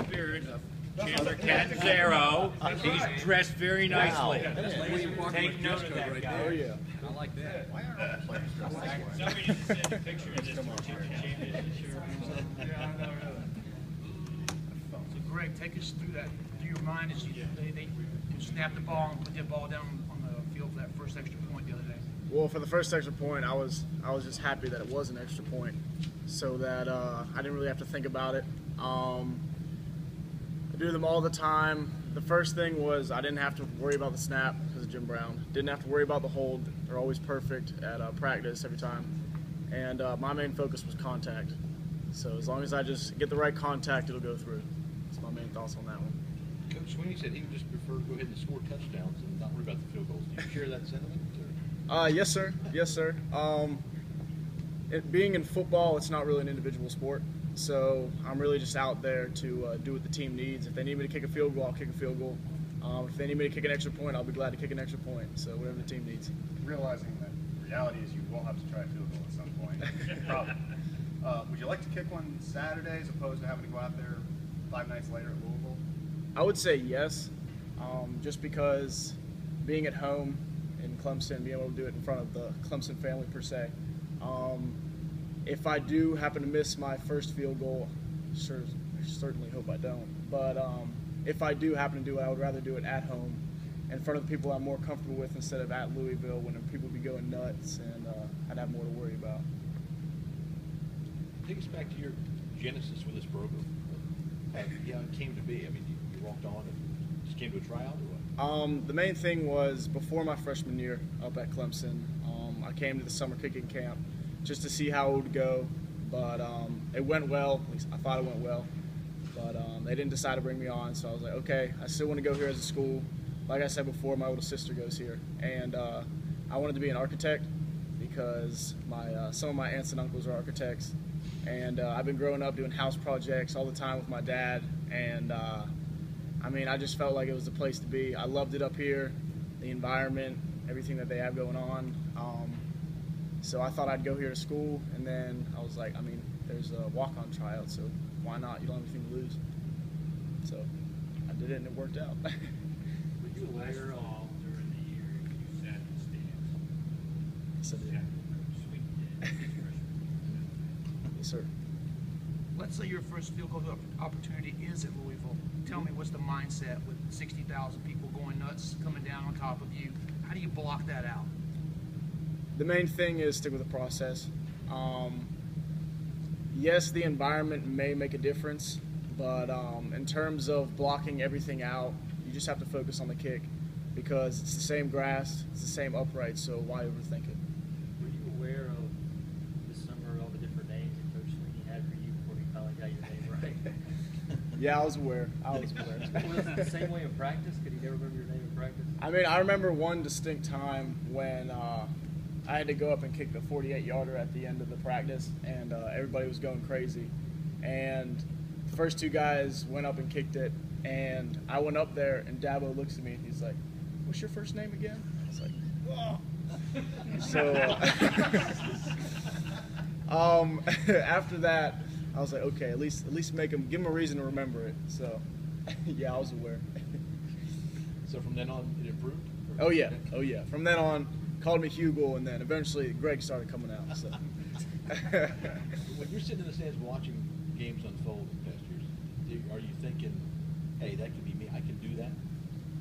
spirit of Chandler Catanzaro. He's dressed very nicely. Take note of that guy. Oh, yeah. I like that. Why aren't all players dressed this way? Somebody just sent a picture of this championship. Yeah, I know, really. So Greg, take us through your mind as you snapped the ball and put that ball down on the field for that first extra point the other day. Well, for the first extra point, I was just happy that it was an extra point, so that I didn't really have to think about it. I do them all the time. The first thing was I didn't have to worry about the snap because of Jim Brown. Didn't have to worry about the hold. They're always perfect at practice every time. And my main focus was contact. So as long as I just get the right contact, it'll go through. That's my main thoughts on that one. Coach Sweeney said he would just prefer to go ahead and score touchdowns and not worry about the field goals. Do you share that sentiment? Yes, sir. Yes, sir. Being in football, it's not really an individual sport. So I'm really just out there to do what the team needs. If they need me to kick a field goal, I'll kick a field goal. If they need me to kick an extra point, I'll be glad to kick an extra point. So whatever the team needs. Realizing that the reality is you will have to try a field goal at some point. Probably. Would you like to kick one Saturday as opposed to having to go out there 5 nights later at Louisville? I would say yes, just because being at home in Clemson, being able to do it in front of the Clemson family per se. If I do happen to miss my first field goal, I certainly hope I don't. But if I do happen to do it, I would rather do it at home in front of the people I'm more comfortable with instead of at Louisville when people would be going nuts and I'd have more to worry about. Take us back to your genesis with this program. Yeah, it came to be. I mean, you walked on and just came to a tryout or what? The main thing was before my freshman year up at Clemson, I came to the summer kicking camp just to see how it would go, but it went well. At least I thought it went well, but they didn't decide to bring me on, so I was like, okay, I still want to go here as a school. Like I said before, my older sister goes here, and I wanted to be an architect because some of my aunts and uncles are architects, and I've been growing up doing house projects all the time with my dad, and I mean, I just felt like it was the place to be. I loved it up here, the environment, everything that they have going on. So I thought I'd go here to school, and then I was like, I mean, there's a walk-on tryout, so why not? You don't have anything to lose. So I did it, and it worked out. Would you layer all during the year if you sat in the stands? So, yeah. Yes, sir. Let's say your first field goal opportunity is at Louisville. Tell me, what's the mindset with 60,000 people going nuts, coming down on top of you? How do you block that out? The main thing is stick with the process. Yes, the environment may make a difference, but in terms of blocking everything out, you just have to focus on the kick because it's the same grass, it's the same upright, so why overthink it? Were you aware of this summer all the different names that Coach Sweeney had for you before he finally got your name right? Yeah, I was aware. Was it the same way in practice? Could he never remember your name in practice? I mean, I remember one distinct time when I had to go up and kick the 48-yarder at the end of the practice, and everybody was going crazy. And the first two guys went up and kicked it, and I went up there, and Dabo looks at me, and he's like, "What's your first name again?" I was like, "Whoa." So after that, I was like, okay, at least give him a reason to remember it. So yeah, I was aware. So from then on, it improved? Oh yeah. From then on, called me Huegel, and then eventually Greg started coming out. So. When you're sitting in the stands watching games unfold in the past years, are you thinking, hey, that could be me, I can do that?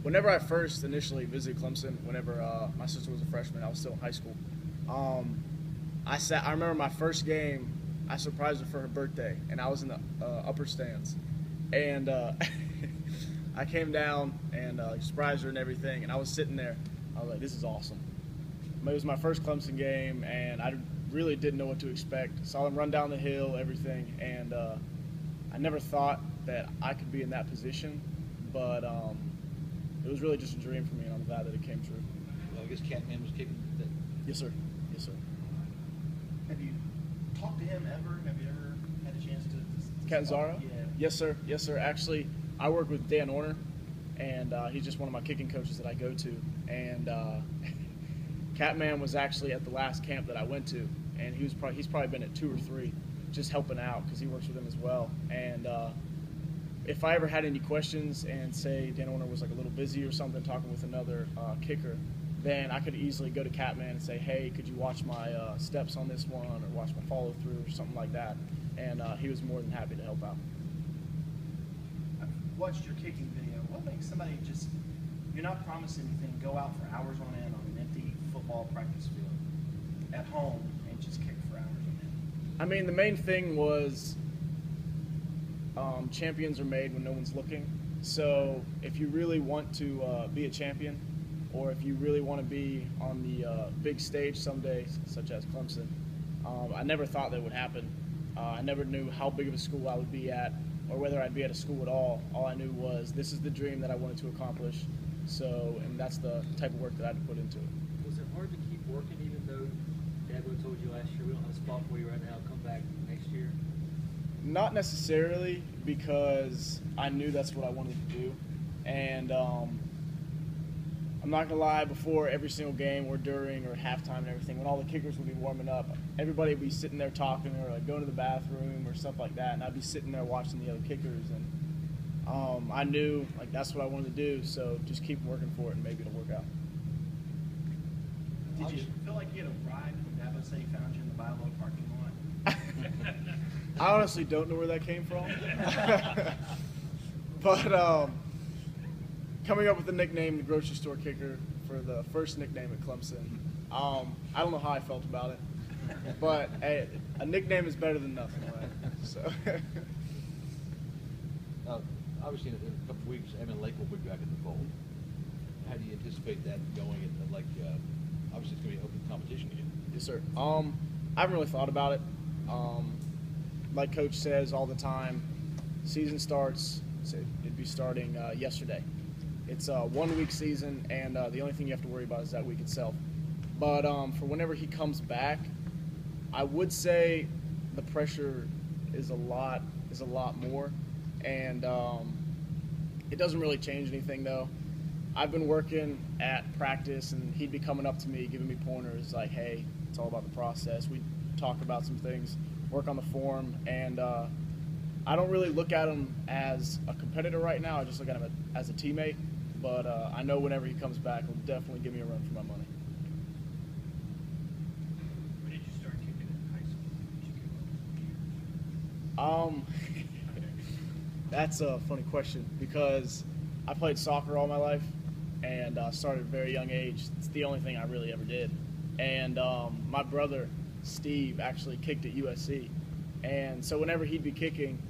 Whenever I first initially visited Clemson, whenever my sister was a freshman, I was still in high school. I remember my first game, I surprised her for her birthday, and I was in the upper stands. And I came down and surprised her and everything, and I was sitting there. I was like, this is awesome. It was my first Clemson game, and I really didn't know what to expect. Saw them run down the hill, everything, and I never thought that I could be in that position, but it was really just a dream for me, and I'm glad that it came true. Well, I guess Catman was kicking that. Yes, sir. Yes, sir. Have you talked to him ever? Have you ever had a chance to Catanzaro? Yeah. Yes, sir. Yes, sir. Actually, I work with Dan Orner, and he's just one of my kicking coaches that I go to. And Catman was actually at the last camp that I went to, and he's probably been at 2 or 3, just helping out because he works with him as well. And if I ever had any questions and say Dan Orner was like a little busy or something talking with another kicker, then I could easily go to Catman and say, hey, could you watch my steps on this one or watch my follow through or something like that. And he was more than happy to help out. I've watched your kicking video. What makes somebody just, you're not promised anything, go out for hours on end on an empty football practice field at home and just kick for hours on end? I mean, the main thing was champions are made when no one's looking. So if you really want to be a champion, or if you really want to be on the big stage someday, such as Clemson, I never thought that would happen. I never knew how big of a school I would be at, or whether I'd be at a school at all. All I knew was this is the dream that I wanted to accomplish. So, and that's the type of work that I had to put into it. Was it hard to keep working even though Dabo told you last year we don't have a spot for you right now, come back next year? Not necessarily, because I knew that's what I wanted to do. And I'm not going to lie, before every single game or during or halftime and everything, when all the kickers would be warming up, everybody would be sitting there talking or like going to the bathroom or stuff like that, and I'd be sitting there watching the other kickers. And I knew like that's what I wanted to do, so just keep working for it and maybe it'll work out. Did you feel like you had a ride when Dabo said he found you in the Bilo parking lot? I honestly don't know where that came from. But coming up with the nickname, the grocery store kicker, for the first nickname at Clemson, I don't know how I felt about it. But hey, a nickname is better than nothing, right? So. Obviously, in a couple of weeks, Evan Lake will be back in the fold. How do you anticipate that going? And obviously, it's going to be open competition again. Yes, sir. I haven't really thought about it. Like Coach says all the time, season starts. It'd be starting yesterday. It's a 1-week season, and the only thing you have to worry about is that week itself. But for whenever he comes back, I would say the pressure is a lot more, and it doesn't really change anything though. I've been working at practice, and he'd be coming up to me, giving me pointers like, "Hey, it's all about the process." We talk about some things, work on the form, and I don't really look at him as a competitor right now. I just look at him as a teammate. But I know whenever he comes back, he'll definitely give me a run for my money. When did you start kicking in high school? Did you give up? That's a funny question because I played soccer all my life and started at a very young age. It's the only thing I really ever did. And my brother, Steve, actually kicked at USC. And so whenever he'd be kicking,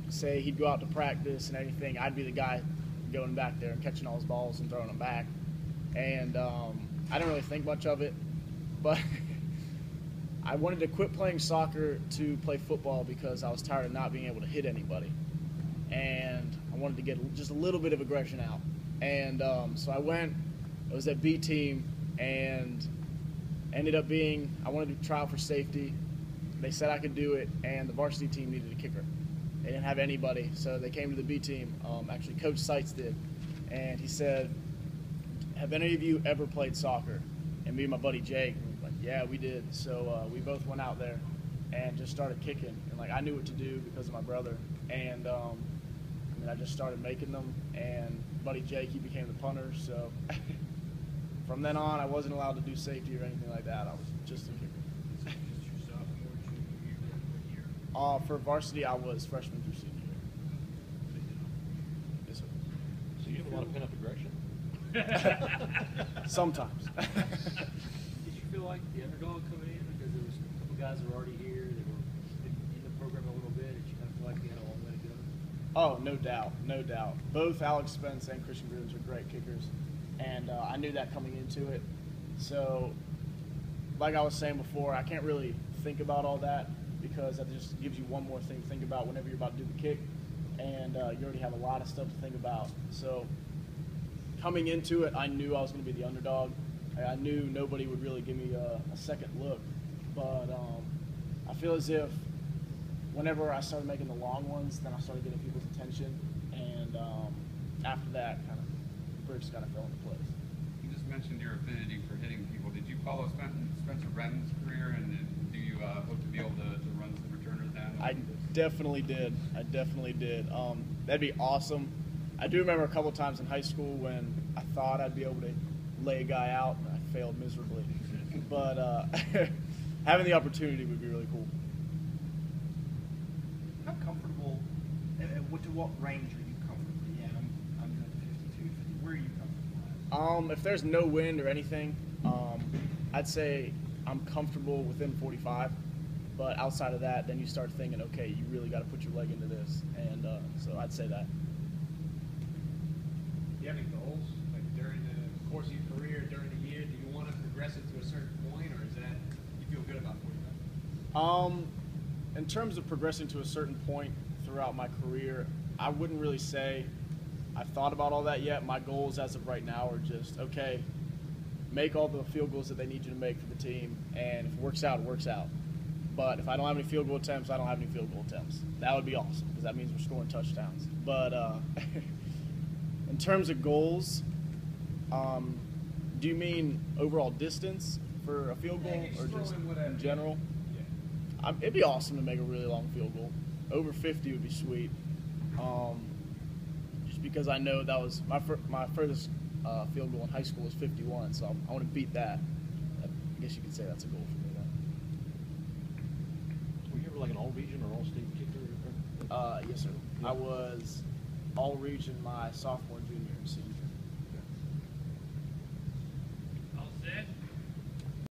say he'd go out to practice and anything, I'd be the guy going back there and catching all his balls and throwing them back. And I didn't really think much of it, but I wanted to quit playing soccer to play football because I was tired of not being able to hit anybody. And I wanted to get just a little bit of aggression out. And so I was at B team, and ended up being, I wanted to try out for safety. They said I could do it, and the varsity team needed a kicker. They didn't have anybody, so they came to the B team. Actually, Coach Seitz did, and he said, "Have any of you ever played soccer?" And me and my buddy Jake were like, "Yeah, we did." So we both went out there and just started kicking. And like I knew what to do because of my brother, and I just started making them. And buddy Jake, he became the punter. So from then on, I wasn't allowed to do safety or anything like that. I was just a kicker. For varsity, I was freshman through senior year. Yes, sir. So you have a lot of pent-up aggression? Sometimes. Did you feel like the underdog coming in because there was a couple guys that were already here that were in the program a little bit? Did you kind of feel like you had a long way to go? Oh, no doubt, no doubt. Both Alex Spence and Christian Grooms are great kickers, and I knew that coming into it. So, like I was saying before, I can't really think about all that, because that just gives you one more thing to think about whenever you're about to do the kick, and you already have a lot of stuff to think about. So coming into it, I knew I was going to be the underdog. I knew nobody would really give me a second look, but I feel as if whenever I started making the long ones, then I started getting people's attention, and after that, kind of the bricks kind of fell into place. You just mentioned your affinity for hitting people. Did you follow Spencer Renton's career, and do you hope to be able to run some returners down? definitely did. That'd be awesome. I do remember a couple of times in high school when I thought I'd be able to lay a guy out, and I failed miserably. But having the opportunity would be really cool. How comfortable, to what range are you comfortable? Yeah, I'm good at 52, 50. Where are you comfortable at? If there's no wind or anything, I'd say I'm comfortable within 45. But outside of that, then you start thinking, okay, you really got to put your leg into this. And so I'd say that. Do you have any goals, like during the course of your career, during the year? Do you want to progress it to a certain point, or is that you feel good about 45? In terms of progressing to a certain point throughout my career, I wouldn't really say I've thought about all that yet. My goals as of right now are just, okay, make all the field goals that they need you to make for the team, and if it works out, it works out. But if I don't have any field goal attempts, I don't have any field goal attempts. That would be awesome, because that means we're scoring touchdowns. But in terms of goals, do you mean overall distance for a field goal, or just in general? Yeah. It'd be awesome to make a really long field goal. Over 50 would be sweet. Just because I know that was my furthest field goal in high school was 51, so I want to beat that. I guess you could say that's a goal for me. Were you ever like an all-region or all-state kicker? Yes, sir. I was all-region my sophomore, junior, and senior